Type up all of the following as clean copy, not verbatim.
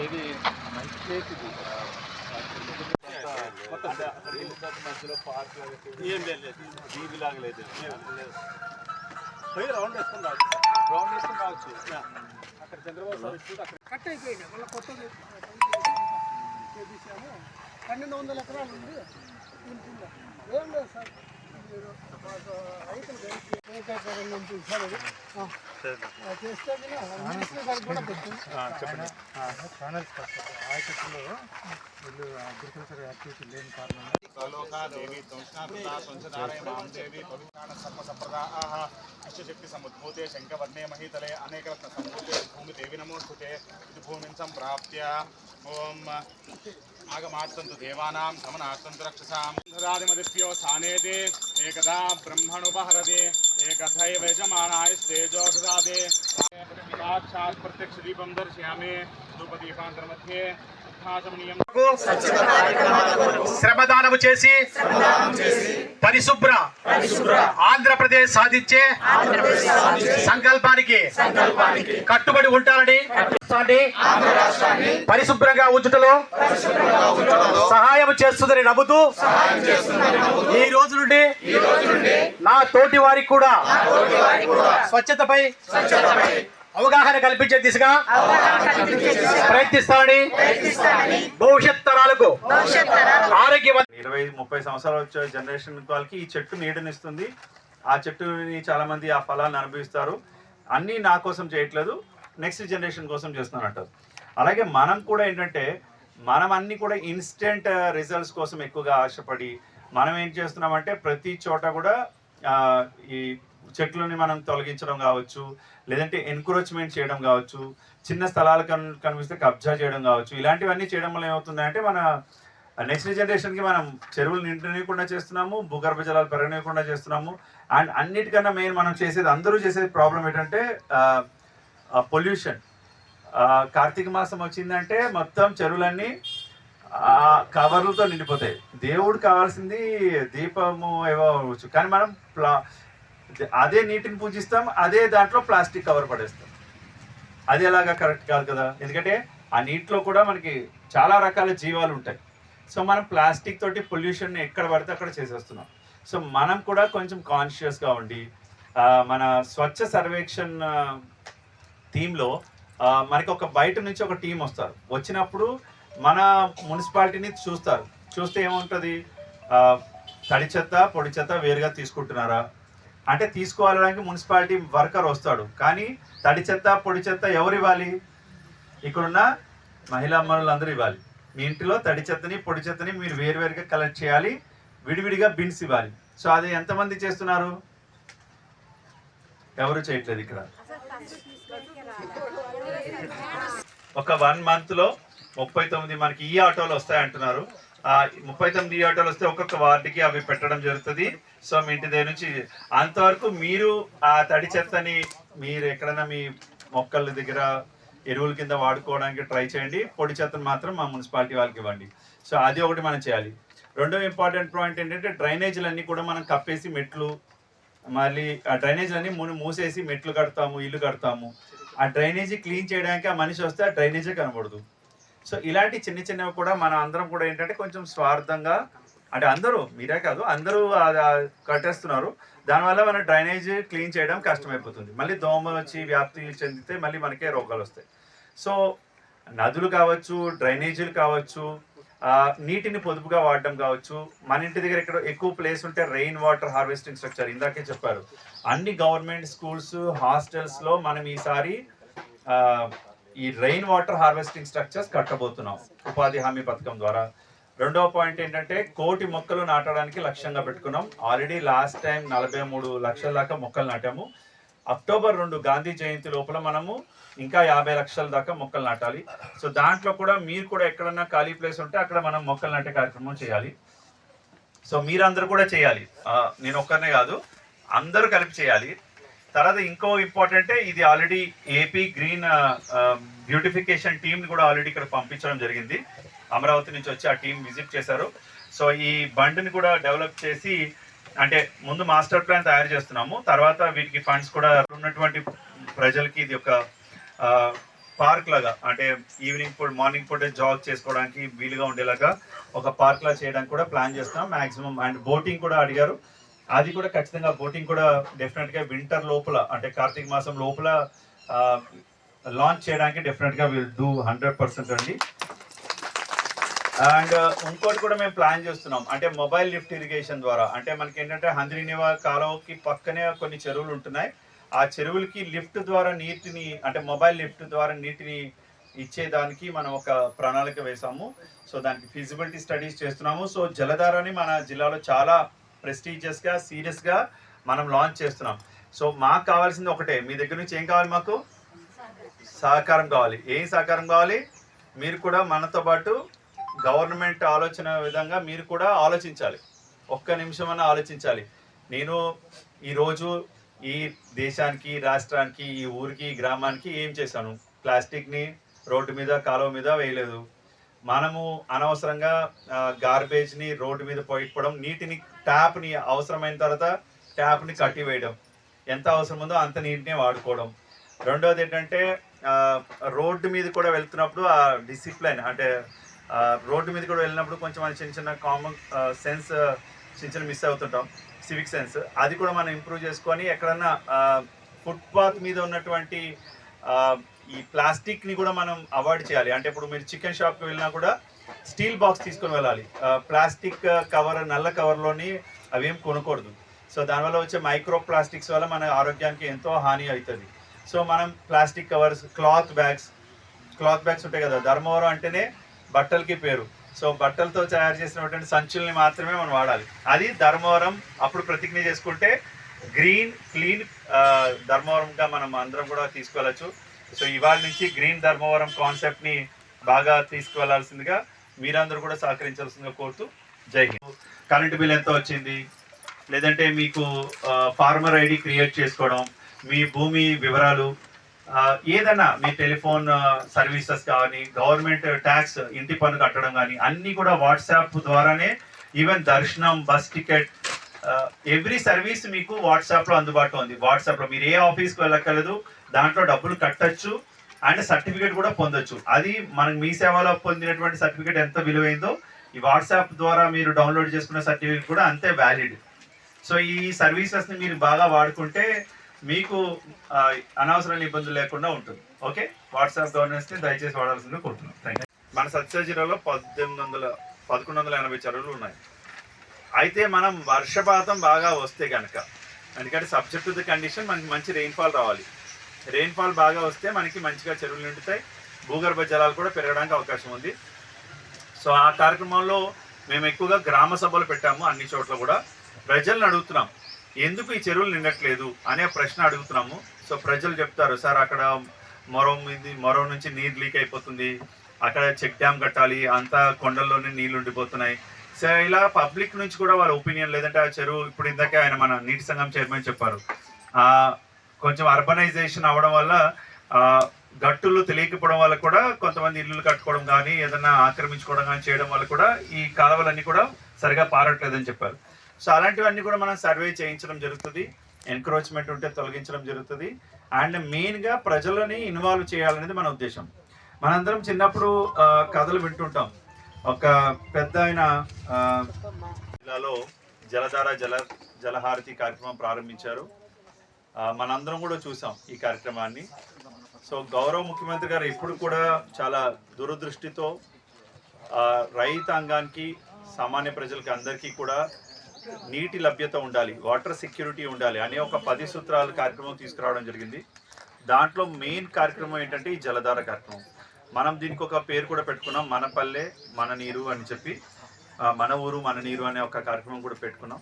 ఇది మంచి ప్లేస్ ఇది. మధ్యలో పార్క్ లాగా ఏం లేదు, జీబీ లాగా లేదు. పోయి రౌండ్ వేసుకొని రావచ్చు. అక్కడ చంద్రబాబు సార్ ఇప్పుడు అక్కడ కట్ అయిపోయింది. మళ్ళీ కొత్తది చేపించాము. 1200 ఎకరాలు ఉంది. ఏం లేదు సార్, రైతులు చేస్తే కూడా చెప్పండి. ఆయకట్టులో వీళ్ళు అగ్రికల్చర్ యాక్టివిటీ లేని కారణంగా శక్తి సముద్భూతే శంఖవర్ణే మహీతలే అనేకరత్న సంభూతే భూమి దేవి నమోస్తుతే ఇది భూమిని సంప్రాప్య ఓం ఆగమాత్తంతు దేవానాం సమనాత్తంతు రక్షసాం దదాదిమదిప్యో స్థానేతే ఏకదా బ్రహ్మణుపహరతే ఏకథైవ యజమానాయస్తేజో దదాదే సాక్షాత్ ప్రత్యక్ష దీపం దర్శయామి ధూపదీపాంతర మధ్యే శ్రమదానము చేసి పరిశుభ్ర ఆంధ్రప్రదేశ్ సాధించే సంకల్పానికి కట్టుబడి ఉంటారని పరిశుభ్రంగా ఉంచుటలో సహాయం చేస్తుందని నమ్ముతూ ఈ రోజు నుండి నా తోటి వారికి కూడా స్వచ్ఛతపై అవగాహన కల్పించే దిశగా ప్రయత్నిస్తానని భవిష్యత్ తరాలకు ఆరోగ్యవంత 20-30 సంవత్సరాలు వచ్చే జనరేషన్ వాళ్ళకి ఈ చెట్టు నీడనిస్తుంది. ఆ చెట్టుని చాలా మంది ఆ ఫలాన్ని అనుభవిస్తారు. అన్నీ నా కోసం చేయట్లేదు, నెక్స్ట్ జనరేషన్ కోసం చేస్తున్నానంటారు. అలాగే మనం కూడా ఏంటంటే మనం అన్ని కూడా ఇన్స్టెంట్ రిజల్ట్స్ కోసం ఎక్కువగా ఆశపడి మనం ఏం చేస్తున్నామంటే ప్రతి చోట కూడా ఈ చెట్లని మనం తొలగించడం కావచ్చు, లేదంటే ఎన్క్రోచ్మెంట్ చేయడం కావచ్చు, చిన్న స్థలాలు కనిపిస్తే కబ్జా చేయడం కావచ్చు. ఇలాంటివన్నీ చేయడం వల్ల ఏమవుతుందంటే మన నెక్స్ట్ జనరేషన్కి మనం చెరువులు నిండనీయకుండా చేస్తున్నాము, భూగర్భ జలాలు పెరగనీయకుండా చేస్తున్నాము. అండ్ అన్నిటికన్నా మెయిన్ మనం చేసేది, అందరూ చేసేది ప్రాబ్లం ఏంటంటే పొల్యూషన్. కార్తీక మాసం వచ్చిందంటే మొత్తం చెరువులన్నీ కవర్లతో నిండిపోతాయి. దేవుడు కావాల్సింది దీపము ఏవో అవ్వచ్చు, కానీ మనం అదే నీటిని పూజిస్తాం, అదే దాంట్లో ప్లాస్టిక్ కవర్ పడేస్తాం. అది ఎలాగా కరెక్ట్ కాదు కదా, ఎందుకంటే ఆ నీటిలో కూడా మనకి చాలా రకాల జీవాలు ఉంటాయి. సో మనం ప్లాస్టిక్ తోటి పొల్యూషన్ ఎక్కడ పడితే అక్కడ చేసేస్తున్నాం. సో మనం కూడా కొంచెం కాన్షియస్గా ఉండి మన స్వచ్ఛ సర్వేక్షణ్ టీంలో మనకి ఒక బయట నుంచి ఒక టీం వస్తారు. వచ్చినప్పుడు మన మున్సిపాలిటీని చూస్తారు. చూస్తే ఏముంటుంది, తడి చెత్త పొడి చెత్త వేరుగా తీసుకుంటున్నారా అంటే తీసుకోవాలడానికి మున్సిపాలిటీ వర్కర్ వస్తాడు, కానీ తడి చెత్త పొడి చెత్త ఎవరు ఇవ్వాలి? ఇక్కడున్న మహిళా అమ్మలందరూ ఇవ్వాలి. మీ ఇంటిలో తడి చెత్తని పొడి చెత్తని మీరు వేరువేరుగా కలెక్ట్ చేయాలి, విడివిడిగా బిన్స్ ఇవ్వాలి. సో అది ఎంతమంది చేస్తున్నారు? ఎవరు చేయట్లేదు. ఇక్కడ ఒక 1 monthలో 39 మనకి ఈ ఆటోలు వస్తాయి అంటున్నారు. 39 ఈ ఆటోలు వస్తే ఒక్కొక్క వార్డుకి అవి పెట్టడం జరుగుతుంది. సో మీ ఇంటి దగ్గర నుంచి అంతవరకు మీరు ఆ తడి చెత్తని మీరు ఎక్కడైనా మీ మొక్కల దగ్గర ఎరువుల కింద వాడుకోవడానికి ట్రై చేయండి. పొడి చెత్తను మాత్రం మా మున్సిపాలిటీ వాళ్ళకి ఇవ్వండి. సో అది ఒకటి మనం చేయాలి. రెండో ఇంపార్టెంట్ పాయింట్ ఏంటంటే డ్రైనేజీలన్నీ కూడా మనం కప్పేసి మెట్లు, మళ్ళీ ఆ డ్రైనేజీలన్నీ మూసేసి మెట్లు కడతాము, ఇల్లు కడతాము. ఆ డ్రైనేజీ క్లీన్ చేయడానికి ఆ మనిషి వస్తే ఆ డ్రైనేజీ కనబడదు. సో ఇలాంటి చిన్న చిన్నవి కూడా మన అందరం కూడా ఏంటంటే కొంచెం స్వార్థంగా, అంటే అందరూ మీరే కాదు అందరూ కట్టేస్తున్నారు. దానివల్ల మన డ్రైనేజ్ క్లీన్ చేయడం కష్టమైపోతుంది. మళ్ళీ దోమలు వచ్చి వ్యాప్తి చెందితే మళ్ళీ మనకే రోగాలు వస్తాయి. సో నదులు కావచ్చు, డ్రైనేజీలు కావచ్చు, నీటిని పొదుపుగా వాడడం కావచ్చు. మన ఇంటి దగ్గర ఇక్కడ ఎక్కువ ప్లేస్ ఉంటే రెయిన్ వాటర్ హార్వెస్టింగ్ స్ట్రక్చర్ ఇందాకే చెప్పారు. అన్ని గవర్నమెంట్ స్కూల్స్ హాస్టల్స్లో మనం ఈసారి ఈ రెయిన్ వాటర్ హార్వెస్టింగ్ స్ట్రక్చర్స్ కట్టబోతున్నాం ఉపాధి హామీ పథకం ద్వారా. రెండవ పాయింట్ ఏంటంటే 1 కోటి మొక్కలు నాటడానికి లక్ష్యంగా పెట్టుకున్నాం. ఆల్రెడీ లాస్ట్ టైం 43 లక్షల దాకా మొక్కలు నాటాము. అక్టోబర్ 2 గాంధీ జయంతి లోపల మనము ఇంకా 50 లక్షల దాకా మొక్కలు నాటాలి. సో దాంట్లో కూడా మీరు కూడా ఎక్కడన్నా ఖాళీ ప్లేస్ ఉంటే అక్కడ మనం మొక్కలు నాటే కార్యక్రమం చేయాలి. సో మీరందరూ కూడా చేయాలి, నేను ఒక్కరినే కాదు, అందరూ కలిపి చేయాలి. తర్వాత ఇంకో ఇంపార్టెంట్, ఇది ఆల్రెడీ ఏపీ గ్రీన్ బ్యూటిఫికేషన్ టీంని కూడా ఆల్రెడీ ఇక్కడ పంపించడం జరిగింది. అమరావతి నుంచి వచ్చి ఆ టీం విజిట్ చేశారు. సో ఈ బండిని కూడా డెవలప్ చేసి, అంటే ముందు మాస్టర్ ప్లాన్ తయారు చేస్తున్నాము, తర్వాత వీటికి ఫండ్స్ కూడా ఉన్నటువంటి ప్రజలకి ఇది ఒక పార్క్ లాగా, అంటే ఈవినింగ్ పూట మార్నింగ్ పూట జాగ్ చేసుకోవడానికి వీలుగా ఉండేలాగా ఒక పార్క్ లా చేయడానికి కూడా ప్లాన్ చేస్తున్నాం మ్యాక్సిమం. అండ్ బోటింగ్ కూడా అడిగారు, అది కూడా ఖచ్చితంగా బోటింగ్ కూడా డెఫినెట్గా వింటర్ లోపల అంటే కార్తీక మాసం లోపల లాంచ్ చేయడానికి డెఫినెట్గా విల్ డూ 100% అండి. అండ్ ఇంకోటి కూడా మేము ప్లాన్ చేస్తున్నాం, అంటే మొబైల్ లిఫ్ట్ ఇరిగేషన్ ద్వారా. అంటే మనకి ఏంటంటే హంద్రీనివా కాలువకి పక్కనే కొన్ని చెరువులు ఉంటున్నాయి, ఆ చెరువులకి లిఫ్ట్ ద్వారా నీటిని, అంటే మొబైల్ లిఫ్ట్ ద్వారా నీటిని ఇచ్చేదానికి మనం ఒక ప్రణాళిక వేసాము. సో దానికి ఫీజిబిలిటీ స్టడీస్ చేస్తున్నాము. సో జలధారని మన జిల్లాలో చాలా ప్రెస్టీజియస్గా సీరియస్గా మనం లాంచ్ చేస్తున్నాం. సో మాకు కావాల్సింది ఒకటే, మీ దగ్గర నుంచి ఏం కావాలి? మాకు సహకారం కావాలి. ఏం సహకారం కావాలి? మీరు కూడా మనతో పాటు గవర్నమెంట్ ఆలోచన విధంగా మీరు కూడా ఆలోచించాలి, ఒక్క నిమిషం అన్న ఆలోచించాలి. నేను ఈరోజు ఈ దేశానికి, రాష్ట్రానికి, ఈ ఊరికి, ఈ గ్రామానికి ఏం చేశాను? ప్లాస్టిక్ని రోడ్డు మీద, కాలువ మీద వేయలేదు. మనము అనవసరంగా గార్బేజ్ని రోడ్డు మీద పోయిపోవడం, నీటిని ట్యాప్ని అవసరమైన తర్వాత ట్యాప్ని కట్టివేయడం, ఎంత అవసరం ఉందో అంత నీటిని వాడుకోవడం. రెండోది ఏంటంటే రోడ్డు మీద కూడా వెళ్తున్నప్పుడు ఆ డిసిప్లైన్, అంటే రోడ్డు మీద కూడా వెళ్ళినప్పుడు కొంచెం మన చిన్న చిన్న కామన్ సెన్స్ చిన్న మిస్ అవుతుంటాం, సివిక్ సెన్స్. అది కూడా మనం ఇంప్రూవ్ చేసుకొని ఎక్కడన్నా ఫుట్పాత్ మీద ఉన్నటువంటి ఈ ప్లాస్టిక్ని కూడా మనం అవాయిడ్ చేయాలి. అంటే ఇప్పుడు మీరు చికెన్ షాప్కి వెళ్ళినా కూడా స్టీల్ బాక్స్ తీసుకొని వెళ్ళాలి, ప్లాస్టిక్ కవర్, నల్ల కవర్లోని అవేం కొనకూడదు. సో దానివల్ల వచ్చే మైక్రో ప్లాస్టిక్స్ వల్ల మన ఆరోగ్యానికి ఎంతో హాని అవుతుంది. సో మనం ప్లాస్టిక్ కవర్స్, క్లాత్ బ్యాగ్స్ ఉంటాయి కదా, ధర్మవరం అంటేనే బట్టలకి పేరు. సో బట్టలతో తయారు చేసినటువంటి సంచుల్ని మాత్రమే మనం వాడాలి. అది ధర్మవరం అప్పుడు ప్రతిజ్ఞ చేసుకుంటే గ్రీన్ క్లీన్ ధర్మవరంగా మనం అందరం కూడా తీసుకెళ్ళచ్చు. సో ఇవాళ నుంచి గ్రీన్ ధర్మవరం కాన్సెప్ట్ని బాగా తీసుకువెళ్లాల్సిందిగా మీరందరూ కూడా సహకరించాల్సిందిగా కోరుతూ జై హింద్. కరెంటు బిల్ ఎంత వచ్చింది, లేదంటే మీకు ఫార్మర్ ఐడి క్రియేట్ చేసుకోవడం, మీ భూమి వివరాలు, ఏదన్నా మీ టెలిఫోన్ సర్వీసెస్ కానీ, గవర్నమెంట్ ట్యాక్స్, ఇంటి పన్ను కట్టడం కానీ అన్నీ కూడా వాట్సాప్ ద్వారానే, ఈవెన్ దర్శనం, బస్ టికెట్, ఎవ్రీ సర్వీస్ మీకు వాట్సాప్లో అందుబాటులో ఉంది. వాట్సాప్లో మీరు ఏ ఆఫీస్కి వెళ్ళక్కర్లేదు, దాంట్లో డబ్బులు కట్టచ్చు అండ్ సర్టిఫికేట్ కూడా పొందొచ్చు. అది మనకు మీ సేవలో పొందినటువంటి సర్టిఫికేట్ ఎంత విలువైందో ఈ వాట్సాప్ ద్వారా మీరు డౌన్లోడ్ చేసుకున్న సర్టిఫికేట్ కూడా అంతే వ్యాలిడ్. సో ఈ సర్వీసెస్ని మీరు బాగా వాడుకుంటే మీకు అనవసరమైన ఇబ్బందులు లేకుండా ఉంటుంది. ఓకే, వాట్సాప్ గవర్నెన్స్ని దయచేసి వాడాల్సిందిగా కోరుతున్నాం. Thank you. మన సత్యసాయి జిల్లాలో 1180 చెరువులు ఉన్నాయి. అయితే మనం వర్షపాతం బాగా వస్తే కనుక, ఎందుకంటే సబ్జెక్ట్ టు ది కండిషన్ మనకి మంచి రెయిన్ఫాల్ రావాలి. రెయిన్ఫాల్ బాగా వస్తే మనకి మంచిగా చెరువులు నిండుతాయి, భూగర్భ జలాలు కూడా పెరగడానికి అవకాశం ఉంది. సో ఆ కార్యక్రమంలో మేము ఎక్కువగా గ్రామ సభలు పెట్టాము. అన్ని చోట్ల కూడా ప్రజలను అడుగుతున్నాం, ఎందుకు ఈ చెరువులు నిండట్లేదు అనే ప్రశ్న అడుగుతున్నాము. సో ప్రజలు చెప్తారు, సార్ అక్కడ మొరం నుంచి నీరు లీక్ అయిపోతుంది, అక్కడ చెక్ డ్యామ్ కట్టాలి, అంతా కొండల్లోనే నీళ్ళు ఉండిపోతున్నాయి. సో ఇలా పబ్లిక్ నుంచి కూడా వాళ్ళ ఒపీనియన్, లేదంటే ఆ చెరువు ఇప్పుడు ఇందాకే ఆయన మన నీటి సంఘం చైర్మన్ చెప్పారు, కొంచెం అర్బనైజేషన్ అవ్వడం వల్ల గట్టులు తెలియకపోవడం వల్ల కూడా కొంతమంది ఇల్లులు కట్టుకోవడం కానీ, ఏదైనా ఆక్రమించుకోవడం కానీ చేయడం వల్ల కూడా ఈ కాలువలన్నీ కూడా సరిగా పారట్లేదని చెప్పారు. సో అలాంటివన్నీ కూడా మనం సర్వే చేయించడం జరుగుతుంది, ఎన్క్రోచ్మెంట్ ఉంటే తొలగించడం జరుగుతుంది. అండ్ మెయిన్గా ప్రజలని ఇన్వాల్వ్ చేయాలనేది మన ఉద్దేశం. మనందరం చిన్నప్పుడు కథలు వింటుంటాం. ఒక పెద్ద ఆయన జిల్లాలో జలధార జలహారతి కార్యక్రమం ప్రారంభించారు. మనందరం కూడా చూసాం ఈ కార్యక్రమాన్ని. సో గౌరవ ముఖ్యమంత్రి గారు ఇప్పుడు కూడా చాలా దూరదృష్టితో రైతాంగానికి, సామాన్య ప్రజలకి అందరికీ కూడా నీటి లభ్యత ఉండాలి, వాటర్ సెక్యూరిటీ ఉండాలి అనే ఒక 10 సూత్రాల కార్యక్రమం తీసుకురావడం జరిగింది. దాంట్లో మెయిన్ కార్యక్రమం ఏంటంటే ఈ జలధార కార్యక్రమం. మనం దీనికి ఒక పేరు కూడా పెట్టుకున్నాం, మన పల్లె మన నీరు అని చెప్పి, మన ఊరు మన నీరు అనే ఒక కార్యక్రమం కూడా పెట్టుకున్నాం.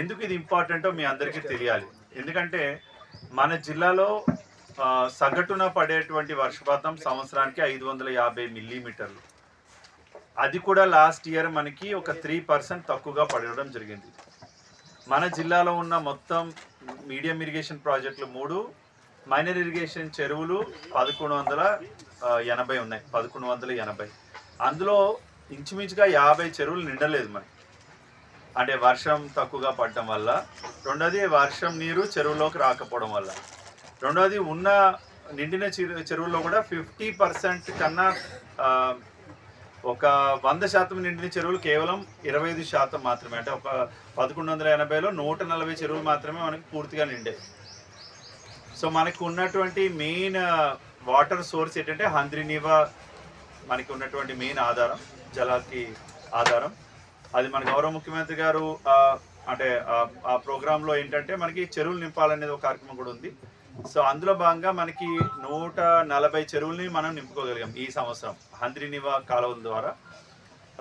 ఎందుకు ఇది ఇంపార్టెంటో మీ అందరికీ తెలియాలి. ఎందుకంటే మన జిల్లాలో సగటున పడేటువంటి వర్షపాతం సంవత్సరానికి 550 మిల్లీమీటర్లు. అది కూడా లాస్ట్ ఇయర్ మనకి ఒక 3% తక్కువగా పడడం జరిగింది. మన జిల్లాలో ఉన్న మొత్తం మీడియం ఇరిగేషన్ ప్రాజెక్టులు 3, మైనర్ ఇరిగేషన్ చెరువులు 1180 ఉన్నాయి. 1180. అందులో ఇంచుమించుగా 50 చెరువులు నిండలేదు మనకి, అంటే వర్షం తక్కువగా పడటం వల్ల. రెండోది వర్షం నీరు చెరువులోకి రాకపోవడం వల్ల. రెండోది ఉన్న నిండిన చెరువుల్లో కూడా 50% కన్నా ఒక 100% నిండిన చెరువులు కేవలం 25% మాత్రమే. అంటే ఒక 1180లో 140 చెరువులు మాత్రమే మనకి పూర్తిగా నిండే. సో మనకు ఉన్నటువంటి మెయిన్ వాటర్ సోర్స్ ఏంటంటే హంద్రీనీవా మనకి ఉన్నటువంటి మెయిన్ ఆధారం, జలాకి ఆధారం. అది మన గౌరవ ముఖ్యమంత్రి గారు అంటే ఆ ప్రోగ్రాంలో ఏంటంటే మనకి చెరువులు నింపాలనేది ఒక కార్యక్రమం కూడా ఉంది. సో అందులో భాగంగా మనకి 140 చెరువుల్ని మనం నింపుకోగలిగాం ఈ సంవత్సరం హంద్రీనీవా కాలువల ద్వారా.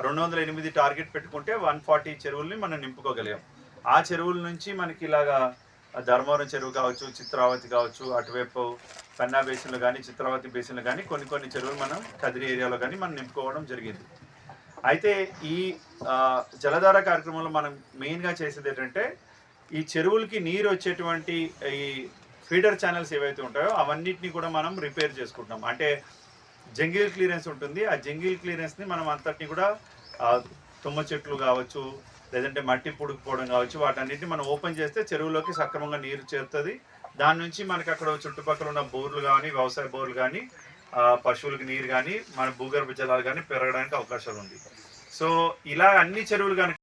208 టార్గెట్ పెట్టుకుంటే 140 చెరువుల్ని మనం నింపుకోగలిగాం. ఆ చెరువుల నుంచి మనకి ఇలాగా ధర్మవరం చెరువు కావచ్చు, చిత్రావతి కావచ్చు, అటువైపు పెన్నా బేసిన్లు కానీ, చిత్రావతి బేసిన్లు కానీ కొన్ని చెరువులు మనం కదిరి ఏరియాలో కానీ మనం నింపుకోవడం జరిగింది. అయితే ఈ జలధార కార్యక్రమంలో మనం మెయిన్గా చేసేది ఏంటంటే ఈ చెరువులకి నీరు వచ్చేటువంటి ఈ ఫీడర్ ఛానల్స్ ఏవైతే ఉంటాయో అవన్నిటిని కూడా మనం రిపేర్ చేసుకుంటాం. అంటే జంగిల్ క్లియరెన్స్ ఉంటుంది. ఆ జంగిల్ క్లియరెన్స్ని మనం అంతటిని కూడా తుమ్మ చెట్లు కావచ్చు, లేదంటే మట్టి పుడుకుపోవడం కావచ్చు, వాటన్నిటిని మనం ఓపెన్ చేస్తే చెరువులోకి సక్రమంగా నీరు చేరుతుంది. దాని నుంచి మనకి అక్కడ చుట్టుపక్కల ఉన్న బోర్లు కానీ, వ్యవసాయ బోర్లు కానీ, పశువులకు నీరు కానీ, మన భూగర్భ జలాలు కానీ పెరగడానికి అవకాశాలు ఉంది. సో ఇలా అన్ని చెరువులు కానీ